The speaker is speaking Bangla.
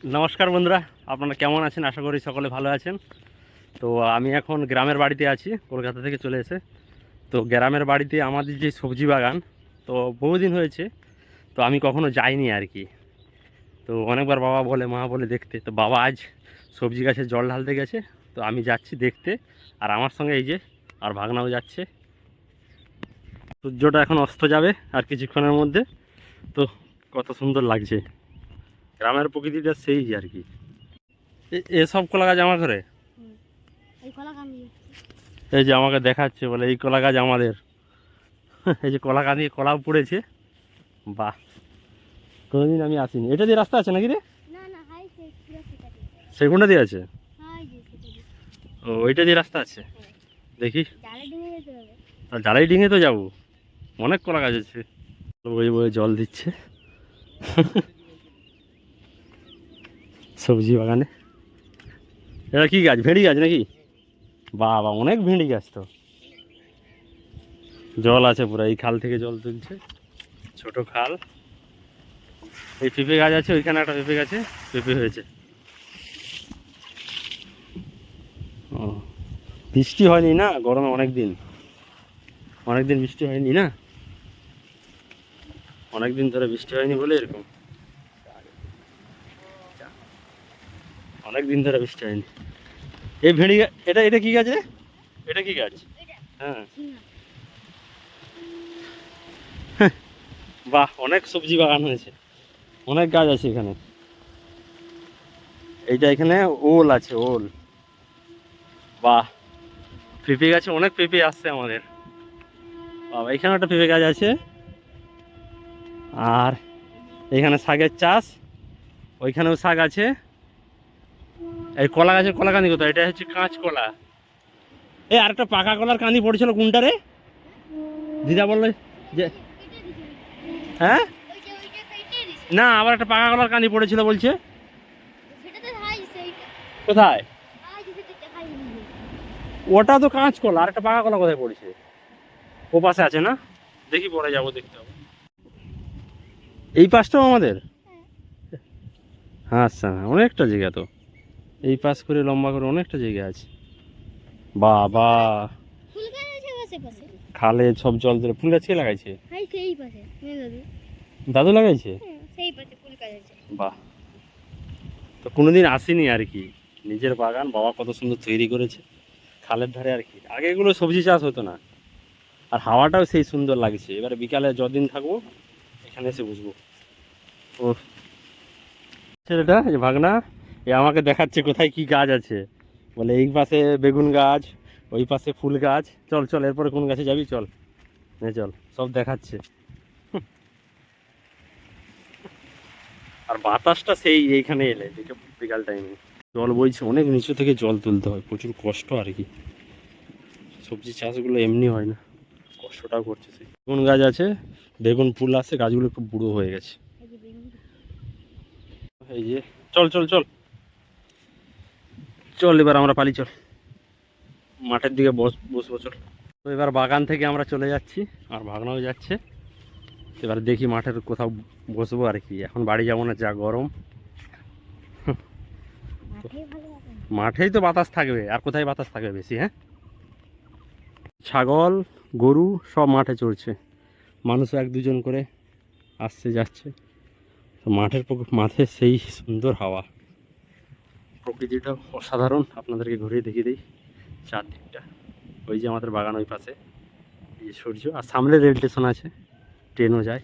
নমস্কার বন্ধুরা, আপনারা কেমন আছেন? আশা করি সকলে ভালো আছেন। তো আমি এখন গ্রামের বাড়িতে আছি, কলকাতা থেকে চলে এসে। তো গ্রামের বাড়িতে আমাদের যে সবজি বাগান, তো বহুদিন হয়েছে, তো আমি কখনো যাইনি আর কি। তো অনেকবার বাবা বলে মা বলে দেখতে, তো বাবা আজ সবজি গাছে জল ঢালতে গেছে, তো আমি যাচ্ছি দেখতে। আর আমার সঙ্গে এই যে আর ভাগনাও যাচ্ছে। সূর্যটা এখন অস্ত যাবে আর কিছুক্ষণের মধ্যে। তো কত সুন্দর লাগছে গ্রামের প্রকৃতিটা, সেই আর কি। এসব কলা গাছ আমার ঘরে, এই যে আমাকে দেখাচ্ছে, বলে এই কলা গাছ আমাদের। এই যে কলা গাছ, কলাও পড়েছে। বাহ, কোনোদিন আমি আসিনি। এটা দিয়ে রাস্তা আছে নাকি রে? সেগুনটা দিয়ে আছে? ও, ওইটা দিয়ে রাস্তা আছে, দেখি। জ্বালাই ডিঙে তো যাবো, অনেক কলা গাছ আছে। বয়ে বয়ে জল দিচ্ছে সবজি বাগানে। এটা কি গাছ? ভেড়ি গাছ নাকি? বাবা, অনেক ভেড়ি গাছ তো। জল আছে পুরো, এই খাল থেকে জল তুলছে, ছোট খাল। এই পেঁপে গাছ আছে, ওইখানে একটা পেঁপে গাছে পেঁপে হয়েছে। ও, বৃষ্টি হয়নি না গরমে, অনেকদিন বৃষ্টি হয়নি না, অনেকদিন ধরে বৃষ্টি হয়নি বলে এরকম। অনেকদিন ধরে বৃষ্টি হয়নি। এই ভেড়ি গাছ, এটা এটা কি গাছ রে? এটা কি গাছ? হ্যাঁ, বাহ, অনেক সবজি বাগান হয়েছে, অনেক গাছ আছে এখানে। এইটা এখানে ওল আছে, ওল। বাহ, পেঁপে গাছে অনেক পেঁপে আসছে আমাদের। বাবা, এখানে একটা পেঁপে গাছ আছে। আর এখানে শাকের চাষ, ওইখানেও শাক আছে। এই কলা গাছের কলা কাঁদি কোথায়? এটা হচ্ছে কাঁচ কলা। এই আরেকটা পাকা কলার কাঁদি পড়েছিল কোনটা রে? দিদা বললো যে, হ্যাঁ না, আবার একটা পাকা কলার কাঁদি পড়েছিল বলছে। কোথায়? ওটা তো কাঁচ কলা, আর একটা পাকা কলা কোথায় পড়েছে? ও পাশে আছে না? দেখি, পরে যাবো, দেখতে হবে। এই পাশটাও আমাদের? আচ্ছা, অনেকটা জায়গা তো, এই পাশ করে লম্বা করে অনেকটা জায়গা আছে। বাবা, খালে সব জল ধরে ফুল গাছ কে লাগাইছে? দাদু লাগাইছে? বাহ, তো কোনোদিন আসিনি আর কি। নিজের বাগান বাবা কত সুন্দর তৈরি করেছে, খালের ধারে আর কি। আগে এগুলো সবজি চাষ হতো না, আর হাওয়াটাও সেই সুন্দর লাগছে। এবারে বিকালে যদিন থাকবো এখানে এসে বুঝবো। ও, ছেলেটা এই ভাগনা, এ আমাকে দেখাচ্ছে কোথায় কি গাছ আছে। বলে এই পাশে বেগুন গাছ, ওই পাশে ফুল গাছ। চল চল, এরপরে কোন গাছে যাবি, চল চল, সব দেখাচ্ছে। আর বাতাসটা সেই এইখানে এলে বিকাল টাইমে। জল বইছে, অনেক নিচু থেকে জল তুলতে হয়, প্রচুর কষ্ট আর কি। সবজি চাষগুলো এমনি হয় না, কষ্টটাও করছে। সেই বেগুন গাছ আছে, বেগুন ফুল আসছে, গাছগুলো খুব বুড়ো হয়ে গেছে। এই যে, চল চল চল চল, এবার আমরা পালি, চল মাঠের দিকে বসবো, চল। তো এবার বাগান থেকে আমরা চলে যাচ্ছি, আর ভাগনাও যাচ্ছে। এবার দেখি মাঠের কোথাও বসবো আর কি। এখন বাড়ি যাবো না, যা গরম। মাঠেই তো বাতাস থাকবে, আর কোথায় বাতাস থাকবে বেশি? হ্যাঁ, ছাগল গরু সব মাঠে চড়ছে, মানুষও এক দুজন করে আসছে যাচ্ছে। তো মাঠে সেই সুন্দর হাওয়া, প্রকৃতিটা অসাধারণ। আপনাদেরকে ঘুরিয়ে দেখিয়ে দিই চারদিকটা। ওই যে আমাদের বাগান, ওই পাশে এই সূর্য, আর সামনে রেল স্টেশন আছে, ট্রেনও যায়।